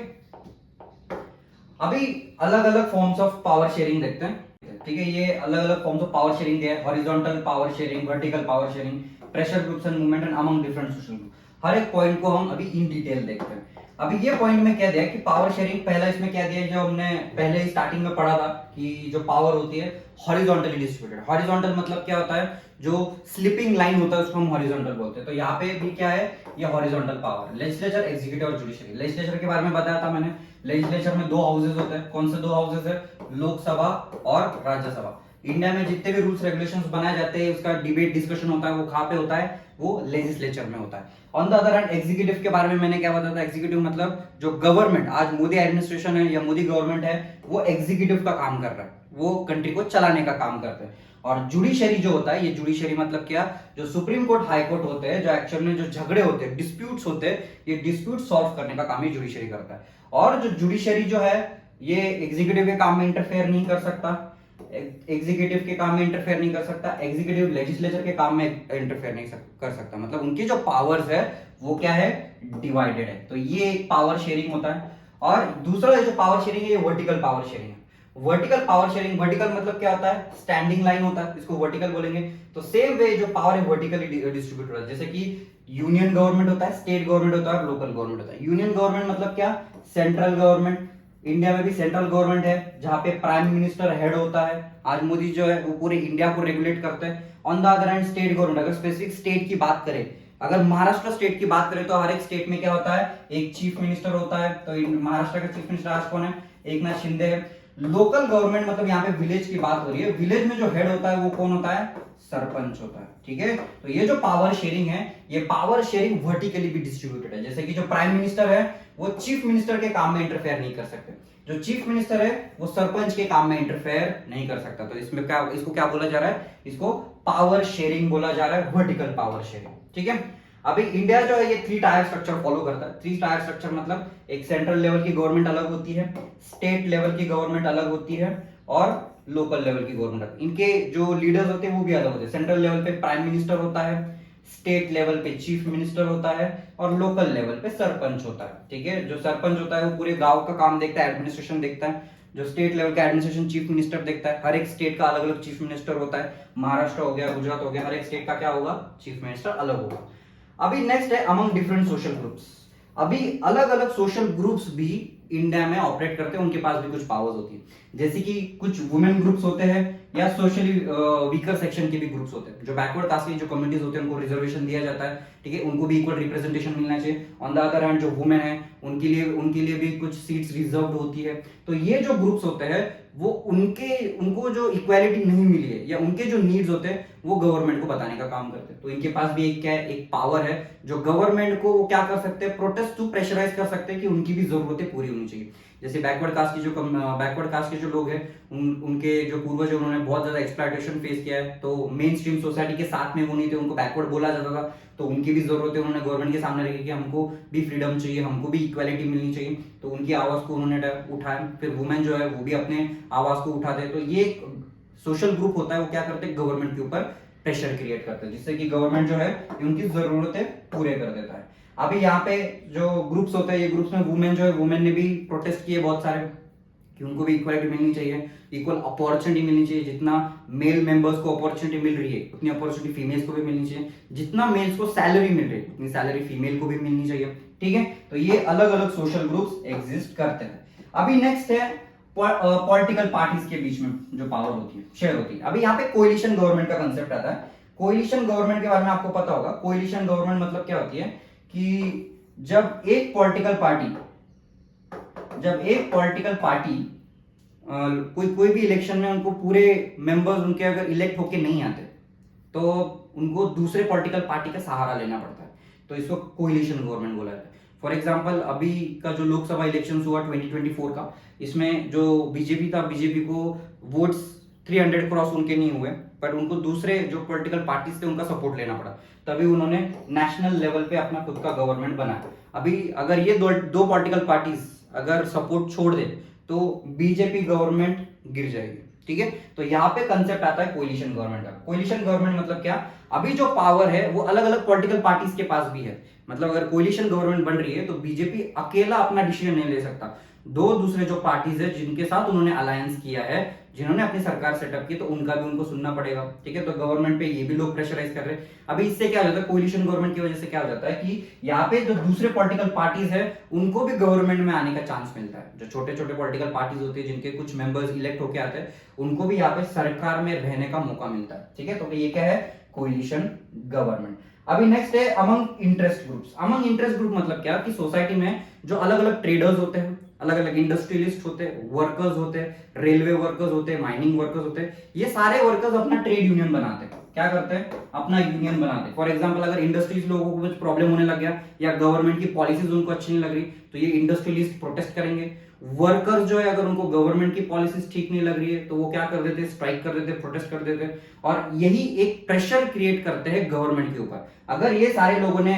अभी अलग अलग फॉर्म्स ऑफ पावर शेयरिंग देखते हैं। ठीक है, ये अलग अलग फॉर्म्स ऑफ पावर शेयरिंग है, horizontal power sharing, vertical power sharing, pressure groups and movement and among different social group. हर एक पॉइंट को हम अभी इन डिटेल देखते हैं। अभी ये पॉइंट में क्या दिया कि पावर शेयरिंग, पहला इसमें क्या दिया जो हमने पहले ही स्टार्टिंग में पढ़ा था कि जो पावर होती है हॉरिजॉन्टली डिस्ट्रीब्यूटेड। हॉरिजॉन्टल मतलब क्या होता है, जो स्लिपिंग लाइन होता है उसको हम हॉरिजॉन्टल बोलते हैं। तो यहाँ पे भी क्या है, ये हॉरिजॉन्टल पावर, लेजिस्लेचर, एग्जीक्यूटिव और जुडिशरी। लेजिस्लेचर के बारे में बताया था मैंने, लेजिस्लेचर में 2 हाउसेज होते हैं। कौन से 2 हाउसेज है, लोकसभा और राज्यसभा। इंडिया में जितने भी रूल्स रेगुलेशंस बनाए जाते हैं, उसका डिबेट डिस्कशन होता है, वो कहाँ पे होता है, वो लेजिस्लेचर में होता है। On the other hand executive के बारे में मैंने क्या बताया था, एग्जीक्यूटिव मतलब जो गवर्नमेंट, आज मोदी एडमिनिस्ट्रेशन है या मोदी गवर्नमेंट है, वो एग्जीक्यूटिव का काम कर रहा है, वो कंट्री को चलाने का काम करते हैं। और जुडिशरी जो होता है, ये जुडिशरी मतलब क्या, जो सुप्रीम कोर्ट, हाई कोर्ट होते हैं, जो एक्चुअल में जो झगड़े होते हैं, डिस्प्यूट्स होते हैं, ये डिस्प्यूट सॉल्व करने का काम ये जुडिशरी करता है। और जो जुडिशरी जो है, ये एग्जीक्यूटिव के काम में इंटरफेयर नहीं कर सकता, एग्जीक्यूटिव के काम में इंटरफेयर नहीं कर सकता, एग्जीक्यूटिव लेजिस्लेचर के काम में इंटरफेयर नहीं कर सकता। मतलब उनकी जो पावर्स है वो क्या है, डिवाइडेड है। तो ये एक पावर शेयरिंग होता है। और दूसरा जो पावर शेयरिंग है, ये वर्टिकल पावर शेयरिंग है। वर्टिकल पावर शेयरिंग, वर्टिकल मतलब क्या होता है, स्टैंडिंग लाइन होता है, इसको वर्टिकल बोलेंगे। तो सेम वे जो पावर है वर्टिकली डिस्ट्रीब्यूट होता है, जैसे कि यूनियन गवर्नमेंट होता है, स्टेट गवर्नमेंट होता है और लोकल गवर्नमेंट होता है। यूनियन गवर्नमेंट मतलब क्या, सेंट्रल गवर्नमेंट। इंडिया में भी सेंट्रल गवर्नमेंट है, जहां पे प्राइम मिनिस्टर हेड होता है। आज मोदी जो है वो पूरे इंडिया को रेगुलेट करते हैं। On the other hand state government, अगर स्पेसिफिक स्टेट की बात करें, अगर महाराष्ट्र स्टेट की बात करें, तो हर एक स्टेट में क्या होता है, एक चीफ मिनिस्टर होता है। तो महाराष्ट्र का चीफ मिनिस्टर आज कौन है, एकनाथ शिंदे है। लोकल गवर्नमेंट मतलब यहाँ पे विलेज की बात हो रही है, विलेज में जो हेड होता है वो कौन होता है, सरपंच होता है। ठीक है, तो ये जो पावर शेयरिंग है, ये पावर शेयरिंग वर्टिकली भी डिस्ट्रीब्यूटेड है। जैसे कि जो प्राइम मिनिस्टर है वो चीफ मिनिस्टर के काम में इंटरफेयर नहीं कर सकते, जो चीफ मिनिस्टर है वो सरपंच के काम में इंटरफेयर नहीं कर सकता। तो इसमें क्या, इसको क्या बोला जा रहा है, इसको पावर शेयरिंग बोला जा रहा है, वर्टिकल पावर शेयरिंग। ठीक है, अभी इंडिया जो है ये 3 टायर स्ट्रक्चर फॉलो करता है। 3 टायर स्ट्रक्चर मतलब एक सेंट्रल लेवल की गवर्नमेंट अलग होती है, स्टेट लेवल की गवर्नमेंट अलग होती है और लोकल लेवल की गवर्नमेंट। इनके जो लीडर्स होते हैं वो भी अलग होते हैं। सेंट्रल लेवल पे प्राइम मिनिस्टर होता है, स्टेट लेवल पे चीफ मिनिस्टर होता है और लोकल लेवल पे सरपंच होता है। ठीक है, जो सरपंच होता है वो पूरे गांव का काम देखता है, एडमिनिस्ट्रेशन देखता है। जो स्टेट लेवल का एडमिनिस्ट्रेशन चीफ मिनिस्टर देखता है। हर एक स्टेट का अलग अलग चीफ मिनिस्टर होता है। महाराष्ट्र हो गया, गुजरात हो गया, हर एक स्टेट का क्या होगा, चीफ मिनिस्टर अलग होगा। अभी नेक्स्ट है अमंग डिफरेंट सोशल ग्रुप्स। अभी अलग अलग सोशल ग्रुप्स भी इंडिया में ऑपरेट करते हैं, उनके पास भी कुछ पावर्स होती है। जैसे कि कुछ वुमेन ग्रुप्स होते हैं या सोशली वीकर सेक्शन के भी ग्रुप्स होते हैं। जो बैकवर्ड कास्ट की जो कम्युनिटीज होते हैं उनको रिजर्वेशन दिया जाता है, ठीक है, उनको भी इक्वल रिप्रेजेंटेशन मिलना चाहिए। ऑन द अदर हैंड जो वुमेन है उनके लिए भी कुछ सीट्स रिजर्व्ड होती है। तो ये जो ग्रुप्स होते हैं वो उनको जो इक्वालिटी नहीं मिली है या उनके जो नीड्स होते हैं वो गवर्नमेंट को बताने का काम करते हैं। तो इनके पास भी एक क्या है, एक पावर है जो गवर्नमेंट को वो क्या कर सकते हैं, प्रोटेस्ट टू प्रेशराइज कर सकते हैं कि उनकी भी जरूरतें पूरी होनी चाहिए। जैसे बैकवर्ड कास्ट के जो लोग हैं उनके जो पूर्वज है उन्होंने बहुत ज्यादा एक्सप्लॉयटेशन फेस किया है, तो मेन स्ट्रीम सोसाइटी के साथ में वो नहीं थे, उनको बैकवर्ड बोला जाता था। तो उनकी भी जरूरतें उन्होंने गवर्नमेंट के सामने रखी कि हमको भी फ्रीडम चाहिए, हमको भी इक्वालिटी मिलनी चाहिए। तो उनकी आवाज को उन्होंने उठाया। फिर वुमेन जो है वो भी अपने आवाज को उठाते। तो ये सोशल ग्रुप होता है, वो क्या करते हैं, गवर्नमेंट के ऊपर प्रेशर क्रिएट करते हैं, जिससे कि गवर्नमेंट जो है उनकी जरूरतें पूरे कर देता है। अभी यहाँ पे जो ग्रुप्स होते हैं, ये ग्रुप्स में वुमेन जो है, वुमेन ने भी प्रोटेस्ट किए बहुत सारे कि उनको भी इक्वालिटी मिलनी चाहिए, इक्वल अपॉर्चुनिटी मिलनी चाहिए। जितना मेल मेंबर्स को अपॉर्चुनिटी मिल रही है उतनी अपॉर्चुनिटी फीमेल्स को भी मिलनी चाहिए। जितना मेल्स को सैलरी मिल रही है उतनी सैलरी फीमेल को भी मिलनी चाहिए। ठीक है, तो ये अलग अलग सोशल ग्रुप्स एग्जिस्ट करते हैं। अभी नेक्स्ट है पॉलिटिकल पार्टीज के बीच में जो पावर होती है, शेयर होती है। अभी यहाँ पे कोएलिशन गवर्नमेंट का कंसेप्ट आता है। कोएलिशन गवर्नमेंट के बारे में आपको पता होगा। कोएलिशन गवर्नमेंट मतलब क्या होती है कि जब एक पॉलिटिकल पार्टी कोई भी इलेक्शन में उनको पूरे मेंबर्स उनके अगर इलेक्ट होके नहीं आते तो उनको दूसरे पॉलिटिकल पार्टी का सहारा लेना पड़ता है। तो इसको कोएलिशन गवर्नमेंट बोला जाता है। फॉर एग्जांपल अभी का जो लोकसभा इलेक्शन हुआ 2024 का, इसमें जो बीजेपी था, बीजेपी को वोट्स 300 क्रॉस उनके नहीं हुए, बट उनको दूसरे जो पॉलिटिकल पार्टीज थे उनका सपोर्ट लेना पड़ा, तभी उन्होंने नेशनल लेवल पे अपना खुद का गवर्नमेंट बनाया। अभी अगर ये दो पॉलिटिकल पार्टीज अगर सपोर्ट छोड़ दे तो बीजेपी गवर्नमेंट गिर जाएगी। ठीक है, तो यहाँ पे कंसेप्ट आता है कोएलिशन गवर्नमेंट का। कोएलिशन गवर्नमेंट मतलब क्या, अभी जो पावर है वो अलग अलग पॉलिटिकल पार्टीज के पास भी है। मतलब अगर कोएलिशन गवर्नमेंट बन रही है तो बीजेपी अकेला अपना डिसीजन नहीं ले सकता, दो दूसरे जो पार्टीज है जिनके साथ उन्होंने अलायंस किया है, जिन्होंने अपनी सरकार सेटअप की, तो उनका भी उनको सुनना पड़ेगा। ठीक है, तो गवर्नमेंट पे ये भी लोग प्रेशराइज कर रहे हैं। अभी इससे क्या हो जाता है, कोलिशन गवर्नमेंट की वजह से क्या हो जाता है कि यहाँ पे जो दूसरे पॉलिटिकल पार्टीज है उनको भी गवर्नमेंट में आने का चांस मिलता है। जो छोटे छोटे पॉलिटिकल पार्टीज होती है जिनके कुछ मेंबर्स इलेक्ट होके आते हैं, उनको भी यहाँ पे सरकार में रहने का मौका मिलता है। ठीक है, तो ये क्या है, कोलिशन गवर्नमेंट। अभी नेक्स्ट है among interest groups. Among interest group मतलब क्या कि सोसाइटी में जो अलग अलग ट्रेडर्स होते हैं, अलग अलग इंडस्ट्रियलिस्ट होते हैं, वर्कर्स होते हैं, रेलवे वर्कर्स होते हैं, माइनिंग वर्कर्स होते हैं, ये सारे वर्कर्स अपना ट्रेड यूनियन बनाते हैं। क्या करते हैं, अपना यूनियन बनाते हैं। फॉर एग्जांपल अगर इंडस्ट्रीज लोगों को कुछ प्रॉब्लम होने लग गया या गवर्नमेंट की पॉलिसीज उनको अच्छी नहीं लग रही, तो ये इंडस्ट्रियलिस्ट प्रोटेस्ट करेंगे। वर्कर्स जो है अगर उनको गवर्नमेंट की पॉलिसीज ठीक नहीं लग रही है तो वो क्या कर देते, स्ट्राइक कर देते, प्रोटेस्ट कर देते, और यही एक प्रेशर क्रिएट करते हैं गवर्नमेंट के ऊपर। अगर ये सारे लोगों ने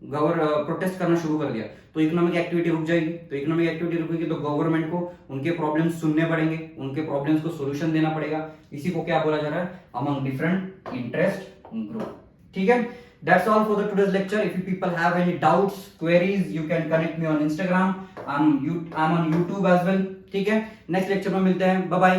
प्रोटेस्ट करना शुरू कर दिया तो इकोनॉमिक एक्टिविटी रुक जाएगी। तो इकोनॉमिक एक्टिविटी रुकेगी तो गवर्नमेंट को उनके प्रॉब्लम्स सुनने पड़ेंगे, उनके प्रॉब्लम्स को सॉल्यूशन देना पड़ेगा। इसी को क्या बोला जा रहा है, अमंग डिफरेंट इंटरेस्ट ग्रुप। ठीक है, that's all for the today's lecture. If you people have any doubts, queries, you can connect me on Instagram. I'm on YouTube as well. ठीक है, नेक्स्ट लेक्चर में मिलते हैं, बाय बाय।